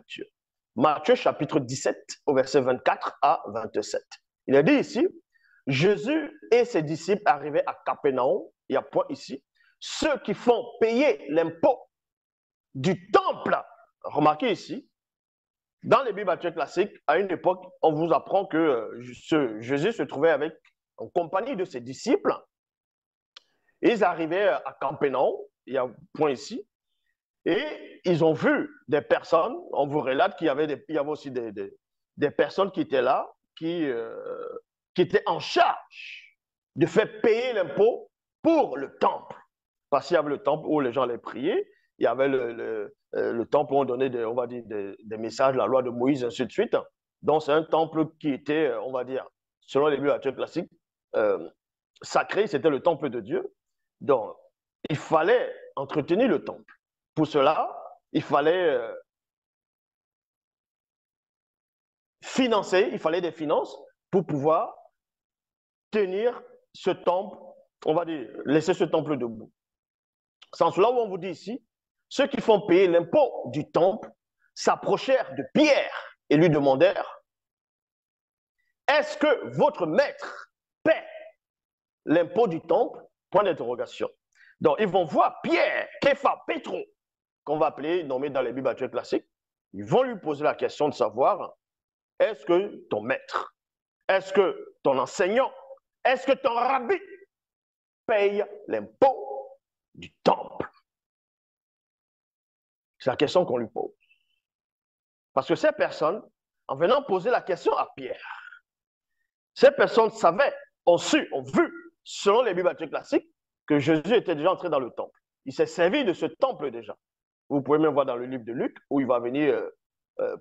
Matthieu. Matthieu chapitre 17 au verset 24 à 27. Il est dit ici, Jésus et ses disciples arrivaient à Capernaum, il y a point ici, ceux qui font payer l'impôt du temple. Remarquez ici, dans les Bibles classiques, à une époque, on vous apprend que Jésus se trouvait en compagnie de ses disciples. Ils arrivaient à Capernaum, il y a un point ici, et ils ont vu des personnes, on vous relate qu'il y avait, il y avait aussi des personnes qui étaient là, qui étaient en charge de faire payer l'impôt pour le temple. Parce qu'il y avait le temple où les gens allaient prier, il y avait le temple où on donnait, on va dire, des messages, la loi de Moïse, ainsi de suite. Donc, c'est un temple qui était, on va dire, selon les Bibles classiques, sacré, c'était le temple de Dieu. Donc, il fallait entretenir le temple. Pour cela, il fallait financer, il fallait des finances pour pouvoir tenir ce temple, on va dire, laisser ce temple debout. C'est en cela où on vous dit ici, ceux qui font payer l'impôt du temple s'approchèrent de Pierre et lui demandèrent, est-ce que votre maître paie l'impôt du temple? Point d'interrogation. Donc, ils vont voir Pierre, Képha, Pétro, qu'on va appeler, nommé dans les Bibles actuelles classiques. Ils vont lui poser la question de savoir, est-ce que ton maître, est-ce que ton enseignant, est-ce que ton rabbi paye l'impôt du temple? C'est la question qu'on lui pose. Parce que ces personnes, en venant poser la question à Pierre, ces personnes savaient, ont su, ont vu, selon les Bibles classiques, que Jésus était déjà entré dans le temple. Il s'est servi de ce temple déjà. Vous pouvez même voir dans le livre de Luc, où il va venir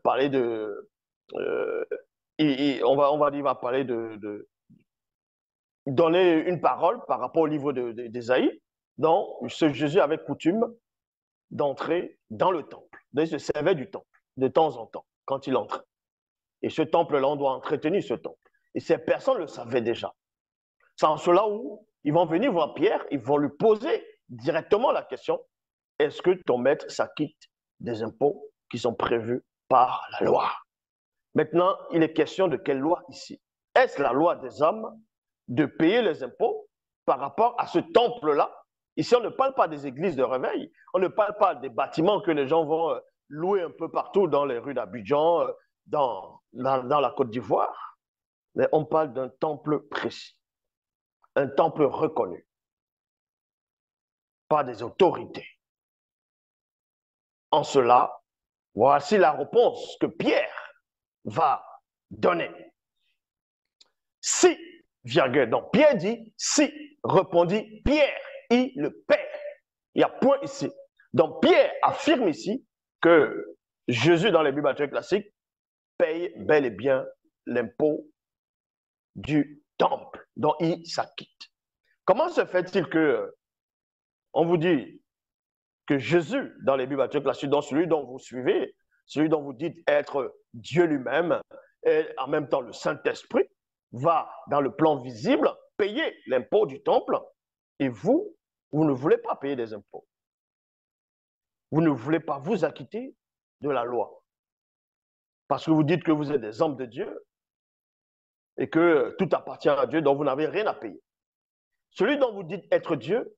parler de... on va dire, il va parler donner une parole par rapport au livre d'Ésaïe. Donc, ce Jésus avait coutume d'entrer dans le temple. Donc, il se servait du temple de temps en temps, quand il entrait. Et ce temple-là, on doit entretenir ce temple. Et ces personnes le savaient déjà. C'est en cela où ils vont venir voir Pierre, ils vont lui poser directement la question, est-ce que ton maître s'acquitte des impôts qui sont prévus par la loi? Maintenant, il est question de quelle loi ici? Est-ce la loi des hommes de payer les impôts par rapport à ce temple-là? Ici, on ne parle pas des églises de réveil, on ne parle pas des bâtiments que les gens vont louer un peu partout dans les rues d'Abidjan, dans la Côte d'Ivoire, mais on parle d'un temple précis, un temple reconnu par des autorités. En cela, voici la réponse que Pierre va donner. Si, virgule, donc Pierre dit, si, répondit Pierre, il le paie. Il y a point ici. Donc Pierre affirme ici que Jésus, dans les Bibles classiques, paye bel et bien l'impôt du temple dont il s'acquitte. Comment se fait-il que on vous dit que Jésus, dans les Bibles classiques, dans celui dont vous suivez, celui dont vous dites être Dieu lui-même, et en même temps le Saint-Esprit, va dans le plan visible payer l'impôt du temple, et vous ne voulez pas payer des impôts. Vous ne voulez pas vous acquitter de la loi. Parce que vous dites que vous êtes des hommes de Dieu et que tout appartient à Dieu, donc vous n'avez rien à payer. Celui dont vous dites être Dieu,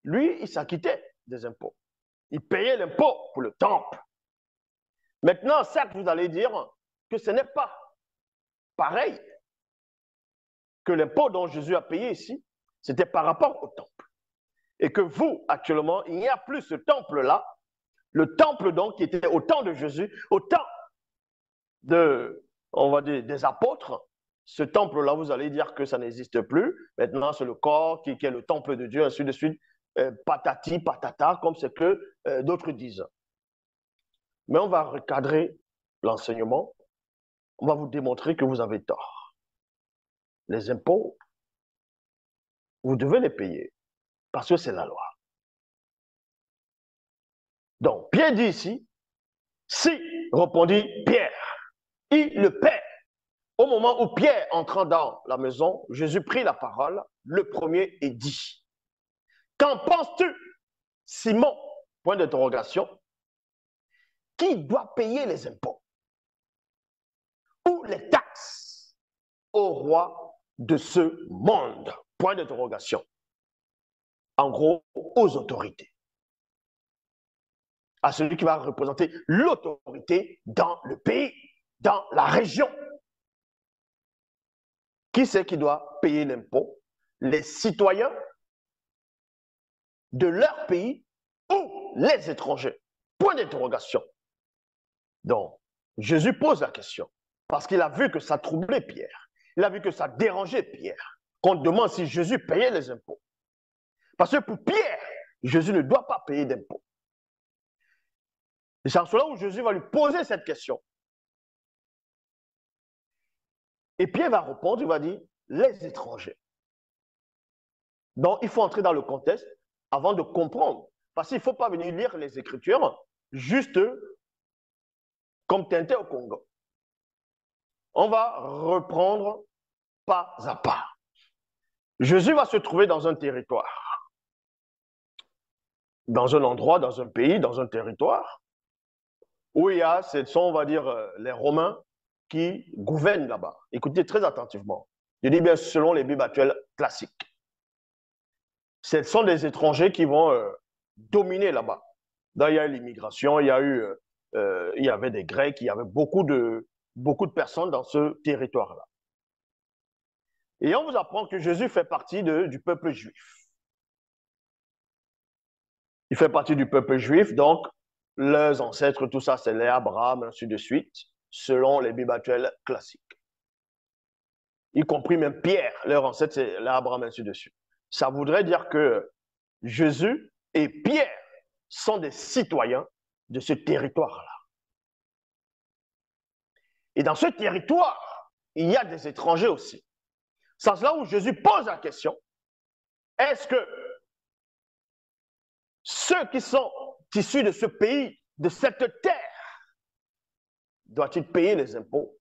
lui, il s'acquittait des impôts. Il payait l'impôt pour le temple. Maintenant, certes, vous allez dire que ce n'est pas pareil, que l'impôt dont Jésus a payé ici, c'était par rapport au temple. Et que vous, actuellement, il n'y a plus ce temple-là, le temple donc qui était au temps de Jésus, au temps on va dire, des apôtres. Ce temple-là, vous allez dire que ça n'existe plus. Maintenant, c'est le corps qui est le temple de Dieu, ainsi de suite, patati, patata, comme c'est que d'autres disent. Mais on va recadrer l'enseignement. On va vous démontrer que vous avez tort. Les impôts, vous devez les payer parce que c'est la loi. Donc, Pierre dit ici, si, répondit Pierre, il le paie. Au moment où Pierre entra dans la maison, Jésus prit la parole, le premier, et dit, qu'en penses-tu, Simon? Point d'interrogation. qui doit payer les impôts ou les taxes au roi de ce monde? Point d'interrogation. En gros, aux autorités. À celui qui va représenter l'autorité dans le pays, dans la région. Qui c'est qui doit payer l'impôt? Les citoyens de leur pays ou les étrangers? Point d'interrogation. Donc, Jésus pose la question parce qu'il a vu que ça troublait Pierre. Il a vu que ça dérangeait Pierre. Qu'on demande si Jésus payait les impôts. Parce que pour Pierre, Jésus ne doit pas payer d'impôts. Et c'est en cela où Jésus va lui poser cette question. Et Pierre va répondre, il va dire, les étrangers. Donc, il faut entrer dans le contexte avant de comprendre. Parce qu'il ne faut pas venir lire les Écritures juste comme Tintin au Congo. On va reprendre pas à pas. Jésus va se trouver dans un territoire, dans un endroit, dans un pays, dans un territoire, où il y a, ce sont, on va dire, les Romains qui gouvernent là-bas. Écoutez très attentivement. Je dis bien selon les Bibles actuelles classiques. Ce sont des étrangers qui vont dominer là-bas. Là, il y a eu l'immigration, il y avait des Grecs, il y avait beaucoup de personnes dans ce territoire-là. Et on vous apprend que Jésus fait partie du peuple juif. Il fait partie du peuple juif, donc leurs ancêtres, tout ça, c'est les Abraham, ainsi de suite, selon les Bibles actuelles classiques. Y compris même Pierre, leur ancêtre, c'est l'Abraham, ainsi de suite. Ça voudrait dire que Jésus et Pierre sont des citoyens de ce territoire-là. Et dans ce territoire, il y a des étrangers aussi. C'est là où Jésus pose la question, est-ce que ceux qui sont issus de ce pays, de cette terre, doivent-ils payer les impôts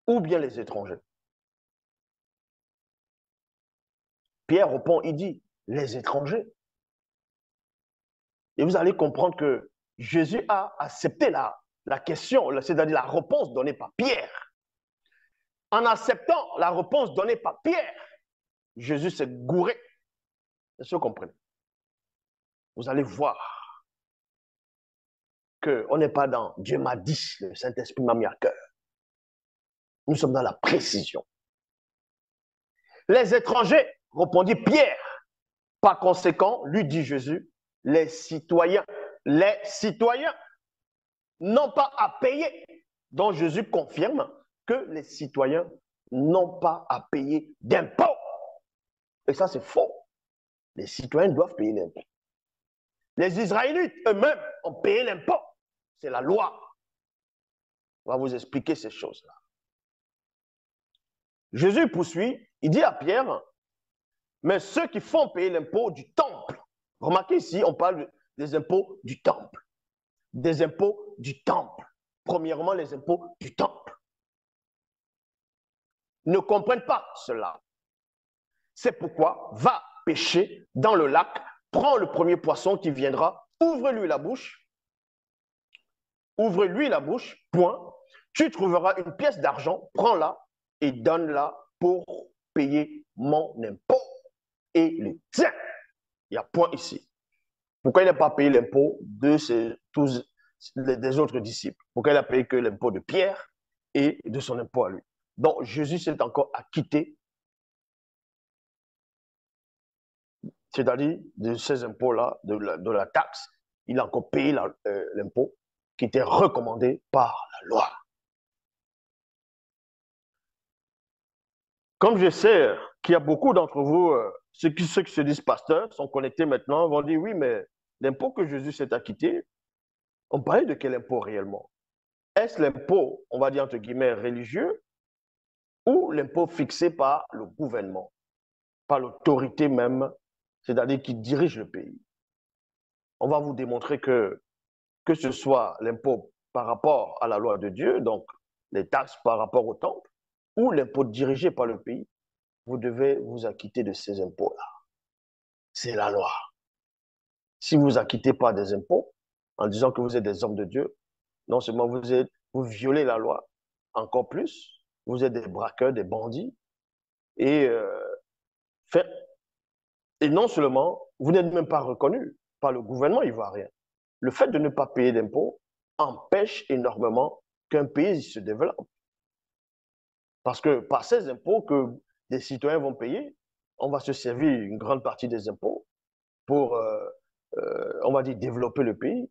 ou bien les étrangers? Pierre répond, il dit, les étrangers. Et vous allez comprendre que Jésus a accepté la question, c'est-à-dire la réponse donnée par Pierre. En acceptant la réponse donnée par Pierre, Jésus s'est gouré. Est-ce que vous comprenez? Vous allez voir qu'on n'est pas dans Dieu m'a dit, le Saint-Esprit m'a mis à cœur. Nous sommes dans la précision. Les étrangers, répondit Pierre. Par conséquent, lui dit Jésus, les citoyens n'ont pas à payer. Donc Jésus confirme que les citoyens n'ont pas à payer d'impôts. Et ça, c'est faux. Les citoyens doivent payer l'impôt. Les Israélites eux-mêmes ont payé l'impôt. C'est la loi. On va vous expliquer ces choses-là. Jésus poursuit, il dit à Pierre, mais ceux qui font payer l'impôt du temple, remarquez ici, on parle des impôts du temple. Des impôts du temple. Premièrement, les impôts du temple. Ne comprennent pas cela. C'est pourquoi va pêcher dans le lac, prends le premier poisson qui viendra, ouvre-lui la bouche, point. Tu trouveras une pièce d'argent, prends-la et donne-la pour payer mon impôt et le tien. Il y a point ici. Pourquoi il n'a pas payé l'impôt des autres disciples? Pourquoi il a payé que l'impôt de Pierre et de son impôt à lui? Donc Jésus s'est encore acquitté, c'est-à-dire de ces impôts-là, de la taxe, il a encore payé l'impôt qui était recommandé par la loi. Comme je sais qu'il y a beaucoup d'entre vous, ceux qui se disent pasteurs, sont connectés maintenant, vont dire oui, mais l'impôt que Jésus s'est acquitté, on parlait de quel impôt réellement? Est-ce l'impôt, on va dire entre guillemets, religieux ou l'impôt fixé par le gouvernement, par l'autorité même, c'est-à-dire qui dirige le pays? On va vous démontrer que ce soit l'impôt par rapport à la loi de Dieu, donc les taxes par rapport au temple, ou l'impôt dirigé par le pays, vous devez vous acquitter de ces impôts-là. C'est la loi. Si vous ne vous acquittez pas des impôts, en disant que vous êtes des hommes de Dieu. Non seulement vous violez la loi, encore plus, vous êtes des braqueurs, des bandits, et, fait, et non seulement, vous n'êtes même pas reconnus par le gouvernement ivoirien. Le fait de ne pas payer d'impôts empêche énormément qu'un pays se développe. Parce que par ces impôts que des citoyens vont payer, on va se servir une grande partie des impôts pour, on va dire, développer le pays.